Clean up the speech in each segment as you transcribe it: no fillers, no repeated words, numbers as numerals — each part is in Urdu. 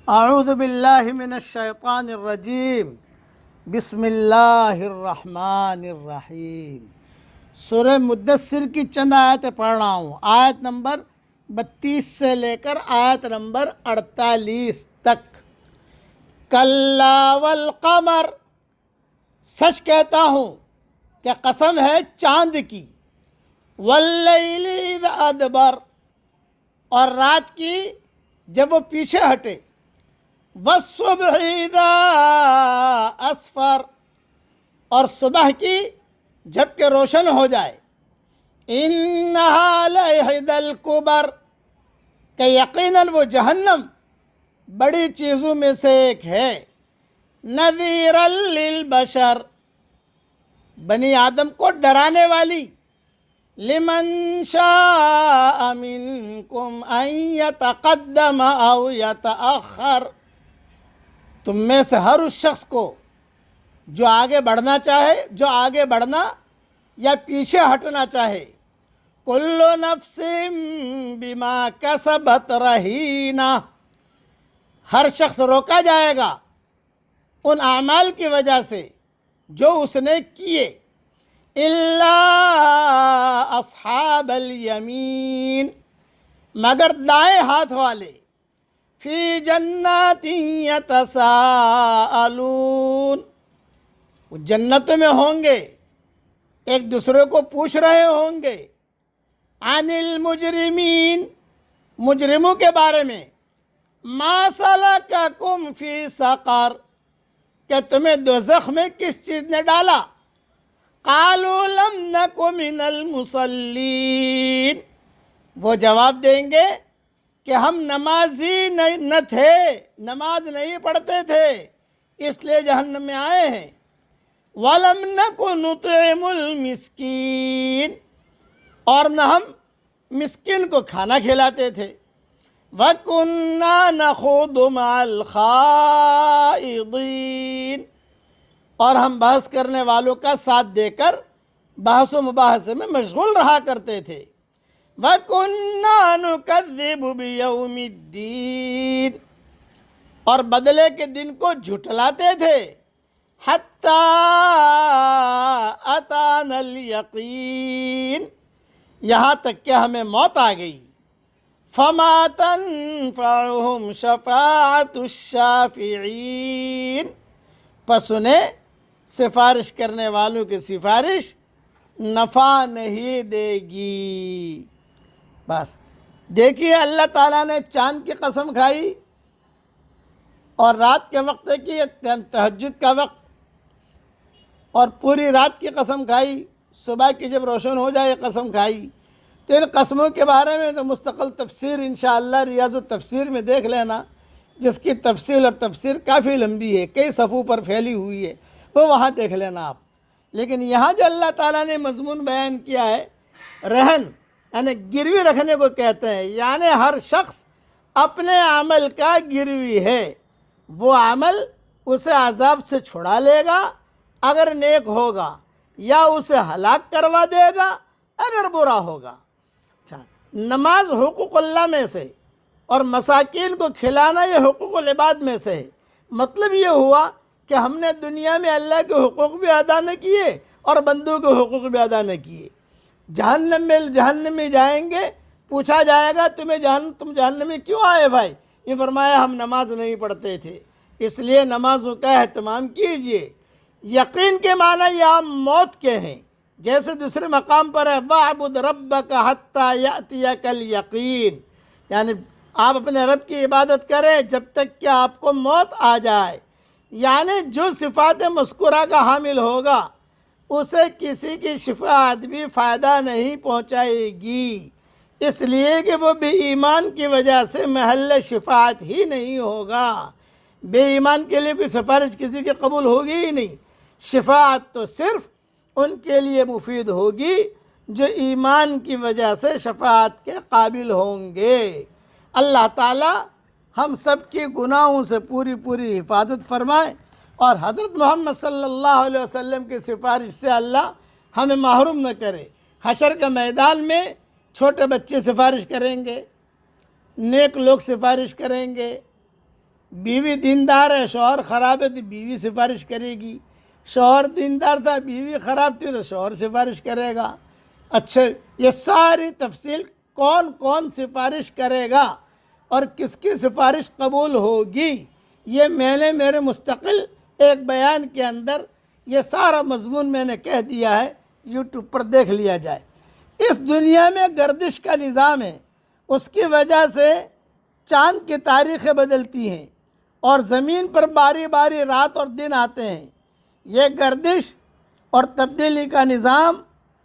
اعوذ باللہ من الشیطان الرجیم بسم اللہ الرحمن الرحیم۔ سورہ مدثر کی چند آیتیں پڑھ رہا ہوں، آیت نمبر 32 سے لے کر آیت نمبر 48 تک۔ کلا والقمر، سچ کہتا ہوں کہ قسم ہے چاند کی، واللیل اذ ادبر، اور رات کی جب وہ پیچھے ہٹے، والصبح اذا اسفر، اور صبح کی جب کہ روشن ہو جائے، انہا لإحدی الکبر، کہ یقیناً وہ جہنم بڑی چیزوں میں سے ایک ہے، نذیرا للبشر، بنی آدم کو ڈرانے والی، لمن شاء منکم ان یتقدم او یتأخر، تم میں سے ہر اس شخص کو جو آگے بڑھنا چاہے، جو آگے بڑھنا یا پیچھے ہٹنا چاہے، کل نفس بما کسبت رہینہ، ہر شخص روکا جائے گا ان اعمال کی وجہ سے جو اس نے کیے، الا اصحاب الیمین، مگر دائیں ہاتھ والے، فی جنات یتساءلون، وہ جنتوں میں ہوں گے، ایک دوسرے کو پوچھ رہے ہوں گے، عن المجرمین، مجرموں کے بارے میں، ما سلککم فی سقر، کہ تمہیں دوزخ میں کس چیز نے ڈالا، قالوا لم نک من المصلین، وہ جواب دیں گے کہ ہم نمازی نہ تھے، نماز نہیں پڑھتے تھے، اس لیے جہنم میں آئے ہیں، وَلَمْ نَكُ نُطْعِمُ الْمِسْكِينَ، اور نہ ہم مسکین کو کھانا کھلاتے تھے، وَكُنَّا نَخُوضُ مَعَ الْخَائِضِينَ، اور ہم بحث کرنے والوں کا ساتھ دے کر بحث و مباحثے میں مشغول رہا کرتے تھے، وَكُنَّا نُكَذِّبُ بِيَوْمِ الدِّينِ، اور بدلے کے دن کو جھٹلاتے تھے، حَتَّى أَتَانَا الْيَقِينَ، یہاں تک کہ ہمیں موت آ گئی، فَمَا تَنفَعُهُمْ شَفَاعَةُ الشَّافِعِينَ، پس انہیں سفارش کرنے والوں کی سفارش نفع نہیں دے گی۔ بس دیکھیے، اللہ تعالیٰ نے چاند کی قسم کھائی اور رات کے وقت کی، تہجد کا وقت، اور پوری رات کی قسم کھائی، صبح کی جب روشن ہو جائے قسم کھائی۔ تو ان قسموں کے بارے میں تو مستقل تفسیر انشاءاللہ ریاض التفسیر میں دیکھ لینا، جس کی تفصیل اور تفسیر کافی لمبی ہے، کئی صفحوں پر پھیلی ہوئی ہے، وہ وہاں دیکھ لینا آپ۔ لیکن یہاں جو اللہ تعالیٰ نے مضمون بیان کیا ہے، رہن یعنی گروی رکھنے کو کہتے ہیں، یعنی ہر شخص اپنے عمل کا گروی ہے، وہ عمل اسے عذاب سے چھڑا لے گا اگر نیک ہوگا، یا اسے ہلاک کروا دے گا اگر برا ہوگا۔ اچھا، نماز حقوق اللہ میں سے اور مساکین کو کھلانا یہ حقوق العباد میں سے ہے۔ مطلب یہ ہوا کہ ہم نے دنیا میں اللہ کے حقوق بھی ادا نہ کیے اور بندوں کے حقوق بھی ادا نہ کیے۔ جہنم میں جائیں گے، پوچھا جائے گا تم جہنم میں کیوں آئے بھائی؟ یہ فرمایا ہم نماز نہیں پڑھتے تھے، اس لیے نمازوں کا اہتمام کیجئے۔ یقین کے معنی یہ عام موت کے ہیں، جیسے دوسرے مقام پر ہے وَاعْبُدْ رَبَّكَ حَتَّى يَأْتِيَكَ الْيَقِينُ، یعنی آپ اپنے رب کی عبادت کریں جب تک کہ آپ کو موت آ جائے۔ یعنی جو صفات مذکورہ کا حامل ہوگا اسے کسی کی شفاعت بھی فائدہ نہیں پہنچائے گی، اس لیے کہ وہ بے ایمان کی وجہ سے محل شفاعت ہی نہیں ہوگا۔ بے ایمان کے لیے کوئی سفارش کسی کی قبول ہوگی ہی نہیں۔ شفاعت تو صرف ان کے لیے مفید ہوگی جو ایمان کی وجہ سے شفاعت کے قابل ہوں گے۔ اللہ تعالی ہم سب کی گناہوں سے پوری حفاظت فرمائے، اور حضرت محمد صلی اللہ علیہ وسلم کی سفارش سے اللہ ہمیں محروم نہ کرے۔ حشر کے میدان میں چھوٹے بچے سفارش کریں گے، نیک لوگ سفارش کریں گے، بیوی دیندار ہے، شوہر خراب ہے تو بیوی سفارش کرے گی، شوہر دیندار تھا بیوی خراب تھی تو شوہر سفارش کرے گا۔ اچھا، یہ ساری تفصیل کون کون سفارش کرے گا اور کس کی سفارش قبول ہوگی، یہ میں نے میرے مستقل ایک بیان کے اندر یہ سارا مضمون میں نے کہہ دیا ہے، یوٹیوب پر دیکھ لیا جائے۔ اس دنیا میں گردش کا نظام ہے، اس کی وجہ سے چاند کی تاریخیں بدلتی ہیں اور زمین پر باری باری رات اور دن آتے ہیں۔ یہ گردش اور تبدیلی کا نظام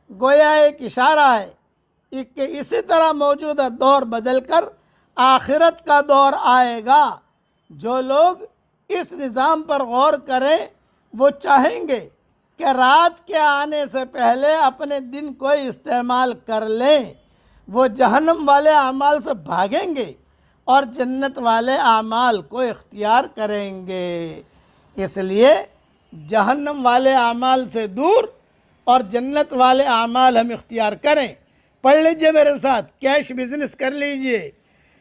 گویا ایک اشارہ ہے کہ اسی طرح موجودہ دور بدل کر آخرت کا دور آئے گا۔ جو لوگ اس نظام پر غور کریں وہ چاہیں گے کہ رات کے آنے سے پہلے اپنے دن کو استعمال کر لیں، وہ جہنم والے اعمال سے بھاگیں گے اور جنت والے اعمال کو اختیار کریں گے۔ اس لیے جہنم والے اعمال سے دور اور جنت والے اعمال ہم اختیار کریں۔ پڑھ لیجئے میرے ساتھ، کیش بزنس کر لیجئے۔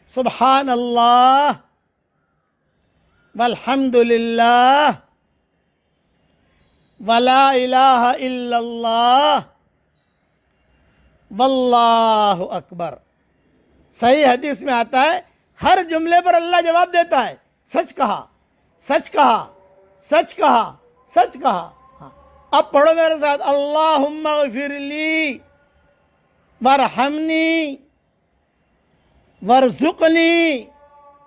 سبحان اللہ والحمد للہ ولا الہ الا اللہ واللہ اکبر۔ صحیح حدیث میں آتا ہے ہر جملے پر اللہ جواب دیتا ہے، سچ کہا، سچ کہا، سچ کہا، سچ کہا۔ اب پڑھو میرے ساتھ، اللہم اغفر لی وارحمنی وارزقنی۔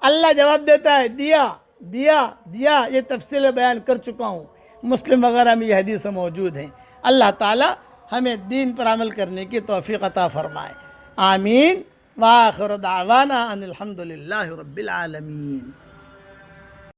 اللہ جواب دیتا ہے، دیا دیا دیا۔ یہ تفصیل بیان کر چکا ہوں، مسلم وغیرہ میں یہ حدیث موجود ہیں۔ اللہ تعالی ہمیں دین پر عمل کرنے کی توفیق عطا فرمائے، آمین۔ وآخر دعوانا ان الحمد للہ رب العالمین۔